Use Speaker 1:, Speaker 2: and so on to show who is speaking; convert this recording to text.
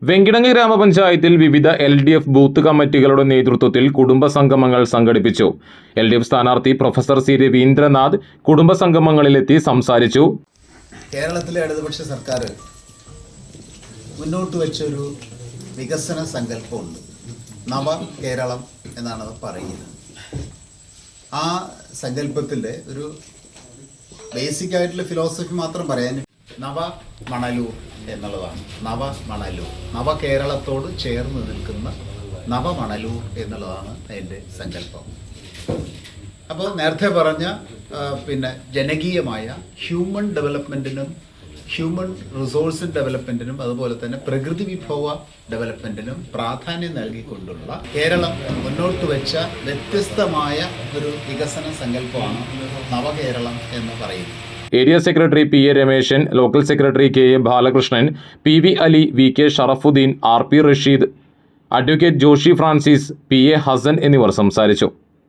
Speaker 1: വെങ്കിടങ്ങ് ഗ്രാമപഞ്ചായത്തിൽ വിവിധ LDF booth കമ്മിറ്റികളുടെ നേതൃത്വത്തിൽ കുടുംബ സംഗമങ്ങൾ സംഘടിപ്പിച്ചു. LDF സ്ഥാനാർത്ഥി പ്രൊഫസർ സി രവീന്ദ്രനാഥ് കുടുംബ സംഗമങ്ങളിലെത്തി സംസാരിച്ചു.
Speaker 2: കേരളത്തിലെ ഇടതുപക്ഷ സർക്കാർ മുന്നോട്ട് വെച്ചൊരു വികസന സങ്കല്പമുണ്ട്. നവ കേരളം എന്നാണ് പറയുന്നത്. ആ സങ്കല്പത്തിൻ്റെ ഒരു ബേസിക് ആയിട്ടുള്ള ഫിലോസഫി മാത്രം പറയാൻ നവ മണലൂർ എന്നുള്ളതാണ്. നവ മണലൂർ, നവ കേരളത്തോട് ചേർന്ന് നിൽക്കുന്ന നവമണലൂർ എന്നുള്ളതാണ് അതിൻ്റെ സങ്കല്പം. അപ്പോൾ നേരത്തെ പറഞ്ഞ ജനകീയമായ ഹ്യൂമൻ ഡെവലപ്മെൻറ്റിനും ഹ്യൂമൻ റിസോഴ്സ് ഡെവലപ്മെൻറ്റിനും അതുപോലെ തന്നെ പ്രകൃതി വിഭവ ഡെവലപ്മെൻറ്റിനും പ്രാധാന്യം നൽകിക്കൊണ്ടുള്ള കേരളം മുന്നോട്ട് വെച്ച വ്യത്യസ്തമായ ഒരു വികസന സങ്കല്പമാണ് നവകേരളം എന്ന് പറയുന്നത്.
Speaker 1: Area secretary PA Rameshan, local secretary KA Balakrishnan, PV Ali, VK Sharafuddin, RP Rasheed, advocate Joshi Francis, PA Hasan എന്നിവർ സംസാരിച്ചു.